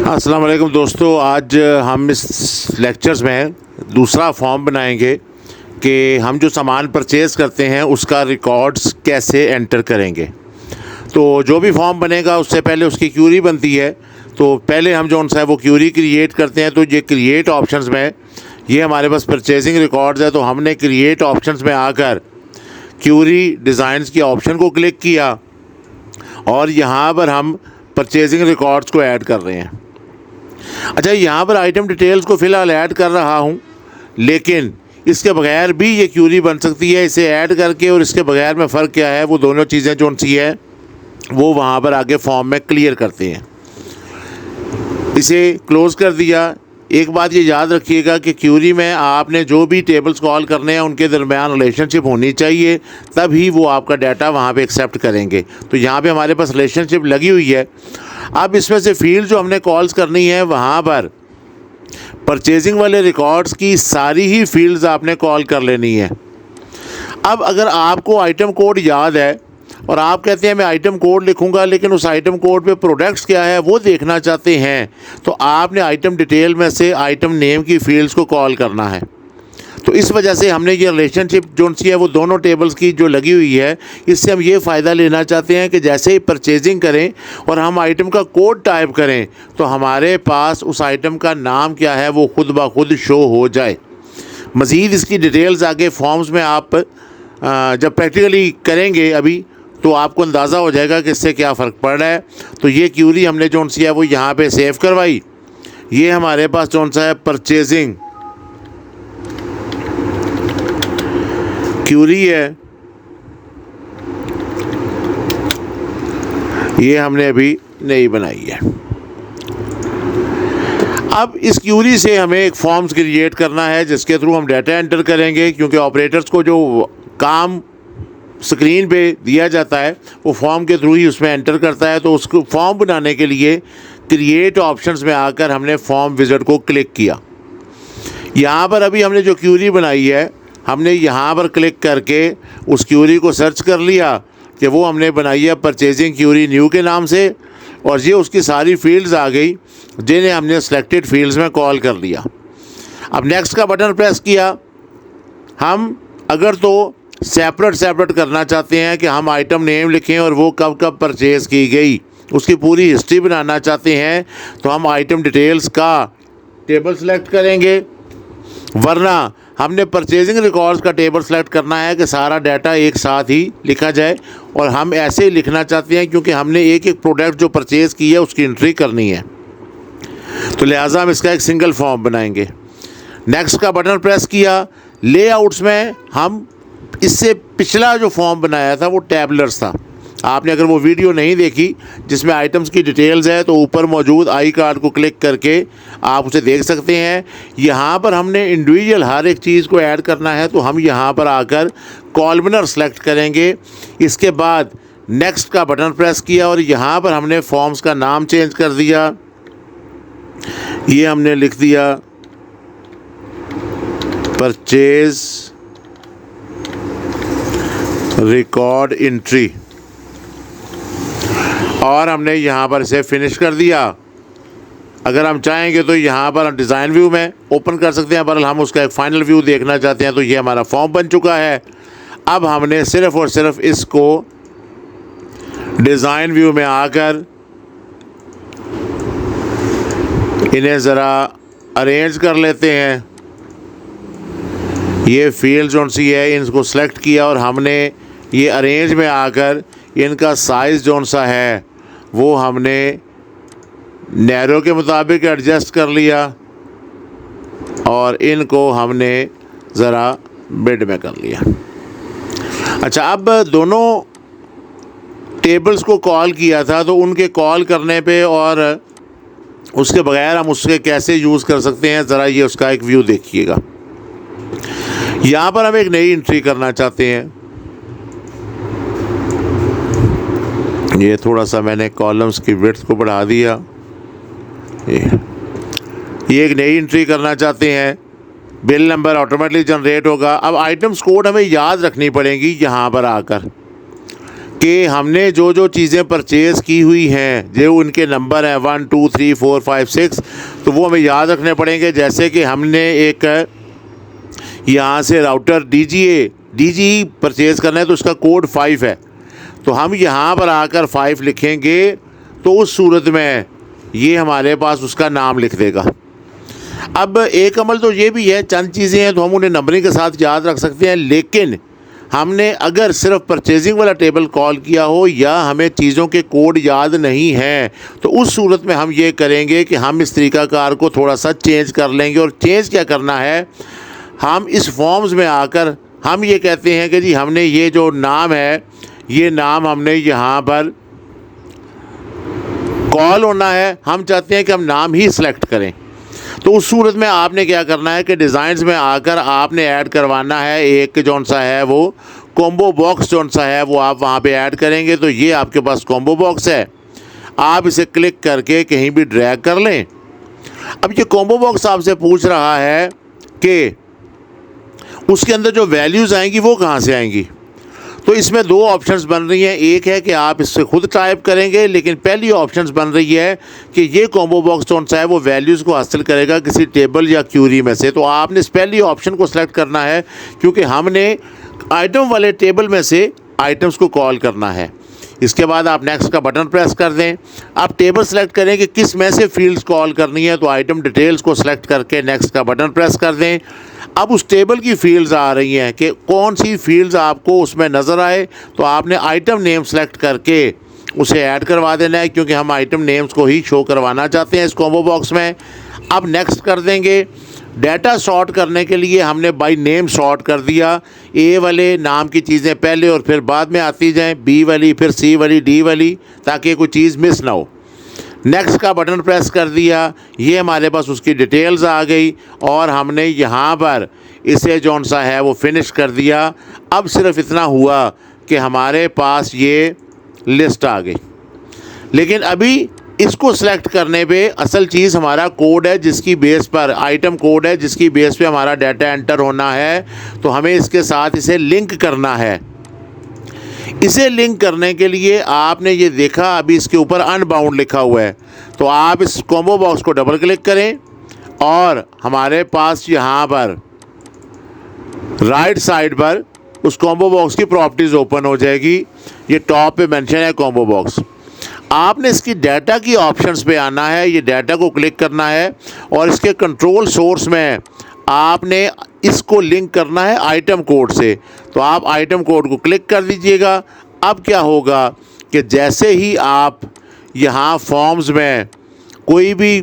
अस्सलाम वालेकुम दोस्तों, आज हम इस लेक्चर्स में दूसरा फॉर्म बनाएंगे कि हम जो सामान परचेज़ करते हैं उसका रिकॉर्ड्स कैसे एंटर करेंगे। तो जो भी फॉर्म बनेगा उससे पहले उसकी क्यूरी बनती है। तो पहले हम जो सा है वो क्यूरी क्रिएट करते हैं। तो ये क्रिएट ऑप्शंस में ये हमारे पास परचेजिंग रिकॉर्ड्स है, तो हमने क्रिएट ऑप्शंस में आकर क्यूरी डिज़ाइंस के ऑप्शन को क्लिक किया और यहाँ पर हम परचेजिंग रिकॉर्ड्स को ऐड कर रहे हैं। अच्छा, यहाँ पर आइटम डिटेल्स को फ़िलहाल ऐड कर रहा हूँ, लेकिन इसके बगैर भी ये क्यूरी बन सकती है। इसे ऐड करके और इसके बगैर में फ़र्क क्या है, वो दोनों चीज़ें जो सी है वो वहाँ पर आगे फॉर्म में क्लियर करते हैं। इसे क्लोज़ कर दिया। एक बात ये याद रखिएगा कि क्यूरी में आपने जो भी टेबल्स कॉल करने हैं उनके दरमियान रिलेशनशिप होनी चाहिए, तभी वो आपका डाटा वहाँ पे एक्सेप्ट करेंगे। तो यहाँ पे हमारे पास रिलेशनशिप लगी हुई है। अब इसमें से फील्ड जो हमने कॉल्स करनी है, वहाँ पर परचेजिंग वाले रिकॉर्ड्स की सारी ही फील्ड्स आपने कॉल कर लेनी है। अब अगर आपको आइटम कोड याद है और आप कहते हैं मैं आइटम कोड लिखूंगा, लेकिन उस आइटम कोड पे प्रोडक्ट्स क्या है वो देखना चाहते हैं, तो आपने आइटम डिटेल में से आइटम नेम की फील्ड्स को कॉल करना है। तो इस वजह से हमने ये रिलेशनशिप जो सी है वो दोनों टेबल्स की जो लगी हुई है, इससे हम ये फ़ायदा लेना चाहते हैं कि जैसे ही परचेजिंग करें और हम आइटम का कोड टाइप करें तो हमारे पास उस आइटम का नाम क्या है वो खुद ब खुद शो हो जाए। मज़ीद इसकी डिटेल्स आगे फॉर्म्स में आप जब प्रैक्टिकली करेंगे अभी तो आपको अंदाज़ा हो जाएगा कि इससे क्या फ़र्क पड़ रहा है। तो ये क्यूरी हमने जो सी है वो यहाँ पे सेव करवाई। ये हमारे पास जो सा है परचेजिंग क्यूरी है, ये हमने अभी नई बनाई है। अब इस क्यूरी से हमें एक फॉर्म्स क्रिएट करना है जिसके थ्रू हम डाटा एंटर करेंगे, क्योंकि ऑपरेटर्स को जो काम स्क्रीन पे दिया जाता है वो फॉर्म के थ्रू ही उसमें एंटर करता है। तो उसको फॉर्म बनाने के लिए क्रिएट ऑप्शंस में आकर हमने फॉर्म विज़ार्ड को क्लिक किया। यहाँ पर अभी हमने जो क्यूरी बनाई है, हमने यहाँ पर क्लिक करके उस क्यूरी को सर्च कर लिया कि वो हमने बनाई है परचेजिंग क्यूरी न्यू के नाम से, और ये उसकी सारी फील्ड्स आ गई जिन्हें हमने सेलेक्टेड फील्ड्स में कॉल कर लिया। अब नेक्स्ट का बटन प्रेस किया। हम अगर तो सेपरेट करना चाहते हैं कि हम आइटम नेम लिखें और वो कब कब परचेज़ की गई, उसकी पूरी हिस्ट्री बनाना चाहते हैं, तो हम आइटम डिटेल्स का टेबल सेलेक्ट करेंगे। वरना हमने परचेजिंग रिकॉर्ड्स का टेबल सेलेक्ट करना है कि सारा डाटा एक साथ ही लिखा जाए, और हम ऐसे ही लिखना चाहते हैं क्योंकि हमने एक एक प्रोडक्ट जो परचेज़ की है उसकी एंट्री करनी है। तो लिहाजा हम इसका एक सिंगल फॉर्म बनाएंगे। नेक्स्ट का बटन प्रेस किया। लेआउट्स में हम इससे पिछला जो फॉर्म बनाया था वो टैबलर्स था। आपने अगर वो वीडियो नहीं देखी जिसमें आइटम्स की डिटेल्स है, तो ऊपर मौजूद आई कार्ड को क्लिक करके आप उसे देख सकते हैं। यहाँ पर हमने इंडिविजुअल हर एक चीज़ को ऐड करना है, तो हम यहाँ पर आकर कॉलमनर सेलेक्ट करेंगे। इसके बाद नेक्स्ट का बटन प्रेस किया और यहाँ पर हमने फॉर्म्स का नाम चेंज कर दिया। ये हमने लिख दिया परचेज रिकॉर्ड एंट्री, और हमने यहाँ पर इसे फिनिश कर दिया। अगर हम चाहेंगे तो यहाँ पर डिज़ाइन व्यू में ओपन कर सकते हैं, पर हम उसका एक फ़ाइनल व्यू देखना चाहते हैं। तो ये हमारा फॉर्म बन चुका है। अब हमने सिर्फ़ और सिर्फ इसको डिज़ाइन व्यू में आकर इन्हें ज़रा अरेंज कर लेते हैं। ये फील्ड जो सी है इनको सेलेक्ट किया और हमने ये अरेंज में आकर इनका साइज़ जो सा है वो हमने नैरो के मुताबिक एडजस्ट कर लिया, और इनको हमने ज़रा मिड में कर लिया। अच्छा, अब दोनों टेबल्स को कॉल किया था, तो उनके कॉल करने पे और उसके बगैर हम उसके कैसे यूज़ कर सकते हैं, ज़रा ये उसका एक व्यू देखिएगा। यहाँ पर हम एक नई एंट्री करना चाहते हैं। ये थोड़ा सा मैंने कॉलम्स की विड्थ को बढ़ा दिया। ये एक नई एंट्री करना चाहते हैं। बिल नंबर ऑटोमेटिकली जनरेट होगा। अब आइटम्स कोड हमें याद रखनी पड़ेंगी। यहाँ पर आकर कि हमने जो जो चीज़ें परचेज़ की हुई हैं, जो उनके नंबर हैं 1 2 3 4 5 6, तो वो हमें याद रखने पड़ेंगे। जैसे कि हमने एक यहाँ से राउटर DGE परचेज़ करना है तो उसका कोड 5 है, तो हम यहाँ पर आकर 5 लिखेंगे तो उस सूरत में ये हमारे पास उसका नाम लिख देगा। अब एक अमल तो ये भी है, चंद चीज़ें हैं तो हम उन्हें नंबरिंग के साथ याद रख सकते हैं, लेकिन हमने अगर सिर्फ परचेजिंग वाला टेबल कॉल किया हो या हमें चीज़ों के कोड याद नहीं हैं, तो उस सूरत में हम ये करेंगे कि हम इस तरीक़ाकार को थोड़ा सा चेंज कर लेंगे। और चेंज क्या करना है, हम इस फॉर्म्स में आकर हम ये कहते हैं कि जी हमने ये जो नाम है, ये नाम हमने यहाँ पर कॉल होना है, हम चाहते हैं कि हम नाम ही सिलेक्ट करें। तो उस सूरत में आपने क्या करना है कि डिज़ाइंस में आकर आपने ऐड करवाना है एक जौन सा है वो कॉम्बो बॉक्स जौन सा है वो आप वहाँ पे ऐड करेंगे। तो ये आपके पास कॉम्बो बॉक्स है, आप इसे क्लिक करके कहीं भी ड्रैग कर लें। अब ये कॉम्बो बॉक्स आपसे पूछ रहा है कि उसके अंदर जो वैल्यूज़ आएंगी वो कहाँ से आएंगी। तो इसमें दो ऑप्शंस बन रही हैं, एक है कि आप इससे खुद टाइप करेंगे, लेकिन पहली ऑप्शंस बन रही है कि ये कॉम्बो बॉक्स कौन सा है वो वैल्यूज़ को हासिल करेगा किसी टेबल या क्यूरी में से। तो आपने इस पहली ऑप्शन को सिलेक्ट करना है, क्योंकि हमने आइटम वाले टेबल में से आइटम्स को कॉल करना है। इसके बाद आप नेक्स्ट का बटन प्रेस कर दें। आप टेबल सेलेक्ट करें कि किस में से फील्ड्स कॉल करनी है, तो आइटम डिटेल्स को सिलेक्ट करके नेक्स्ट का बटन प्रेस कर दें। अब उस टेबल की फील्ड्स आ रही हैं कि कौन सी फील्ड्स आपको उसमें नज़र आए, तो आपने आइटम नेम सेलेक्ट करके उसे ऐड करवा देना है, क्योंकि हम आइटम नेम्स को ही शो करवाना चाहते हैं इस कॉम्बो बॉक्स में। अब नेक्स्ट कर देंगे। डाटा सॉर्ट करने के लिए हमने बाय नेम सॉर्ट कर दिया। ए वाले नाम की चीज़ें पहले और फिर बाद में आती जाएं, बी वाली, फिर सी वाली, डी वाली, ताकि कोई चीज़ मिस ना हो। नेक्स्ट का बटन प्रेस कर दिया, ये हमारे पास उसकी डिटेल्स आ गई और हमने यहाँ पर इसे जौन सा है वो फिनिश कर दिया। अब सिर्फ इतना हुआ कि हमारे पास ये लिस्ट आ गई, लेकिन अभी इसको सेलेक्ट करने पे असल चीज़ हमारा कोड है जिसकी बेस पर, आइटम कोड है जिसकी बेस पे हमारा डाटा एंटर होना है। तो हमें इसके साथ इसे लिंक करना है। इसे लिंक करने के लिए आपने ये देखा अभी इसके ऊपर अनबाउंड लिखा हुआ है, तो आप इस कॉम्बो बॉक्स को डबल क्लिक करें और हमारे पास यहाँ पर राइट साइड पर उस कॉम्बो बॉक्स की प्रॉपर्टीज़ ओपन हो जाएगी। ये टॉप पे मेंशन है कॉम्बो बॉक्स। आपने इसकी डाटा की ऑप्शंस पे आना है, ये डाटा को क्लिक करना है और इसके कंट्रोल सोर्स में आपने इसको लिंक करना है आइटम कोड से। तो आप आइटम कोड को क्लिक कर दीजिएगा। अब क्या होगा कि जैसे ही आप यहाँ फॉर्म्स में कोई भी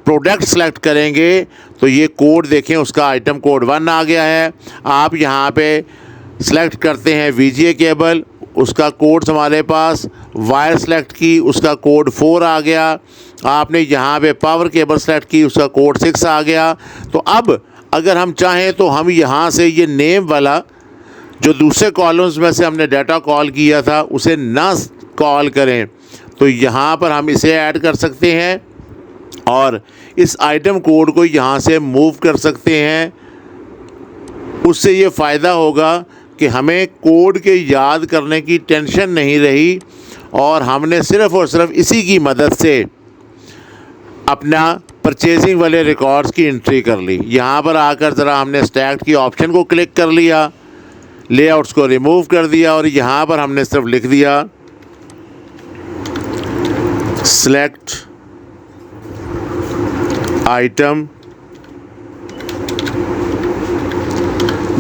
प्रोडक्ट सेलेक्ट करेंगे तो ये कोड देखें, उसका आइटम कोड 1 आ गया है। आप यहाँ पे सेलेक्ट करते हैं VGA केबल, उसका कोड हमारे पास, वायर सेलेक्ट की, उसका कोड 4 आ गया। आपने यहाँ पे पावर केबल सेलेक्ट की, उसका कोड 6 आ गया। तो अब अगर हम चाहें तो हम यहाँ से ये नेम वाला जो दूसरे कॉलम्स में से हमने डाटा कॉल किया था उसे ना कॉल करें, तो यहाँ पर हम इसे ऐड कर सकते हैं और इस आइटम कोड को यहाँ से मूव कर सकते हैं। उससे ये फ़ायदा होगा कि हमें कोड के याद करने की टेंशन नहीं रही और हमने सिर्फ़ और सिर्फ इसी की मदद से अपना परचेजिंग वाले रिकॉर्ड्स की एंट्री कर ली। यहाँ पर आकर ज़रा हमने स्टैक की ऑप्शन को क्लिक कर लिया, लेआउट्स को रिमूव कर दिया और यहाँ पर हमने सिर्फ लिख दिया सेलेक्ट आइटम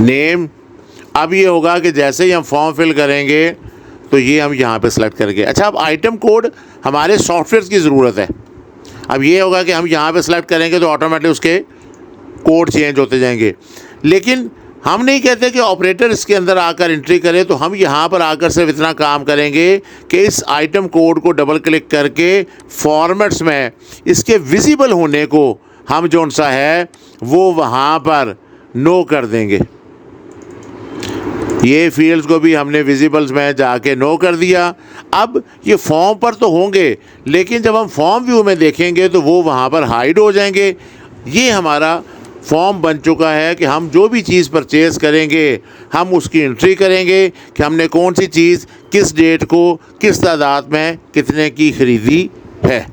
नेम। अब ये होगा कि जैसे ही हम फॉर्म फिल करेंगे तो ये हम यहाँ पे सेलेक्ट करके, अच्छा अब आइटम कोड हमारे सॉफ्टवेयर की ज़रूरत है। अब ये होगा कि हम यहाँ पे सेलेक्ट करेंगे तो ऑटोमेटिक उसके कोड चेंज होते जाएंगे, लेकिन हम नहीं कहते कि ऑपरेटर इसके अंदर आकर एंट्री करे। तो हम यहाँ पर आकर सिर्फ इतना काम करेंगे कि इस आइटम कोड को डबल क्लिक करके फॉर्मेट्स में इसके विजिबल होने को हम जौन सा है वो वहाँ पर नो कर देंगे। ये फील्ड्स को भी हमने विजिबल्स में जाके नो कर दिया। अब ये फॉर्म पर तो होंगे, लेकिन जब हम फॉर्म व्यू में देखेंगे तो वो वहाँ पर हाइड हो जाएंगे। ये हमारा फॉर्म बन चुका है कि हम जो भी चीज़ परचेज़ करेंगे हम उसकी एंट्री करेंगे कि हमने कौन सी चीज़ किस डेट को किस तादाद में कितने की ख़रीदी है।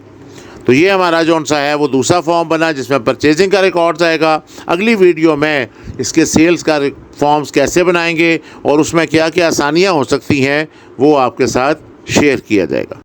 तो ये हमारा जौन सा है वो दूसरा फॉर्म बना जिसमें परचेजिंग का रिकॉर्ड्स आएगा। अगली वीडियो में इसके सेल्स का फॉर्म्स कैसे बनाएंगे और उसमें क्या क्या आसानियाँ हो सकती हैं वो आपके साथ शेयर किया जाएगा।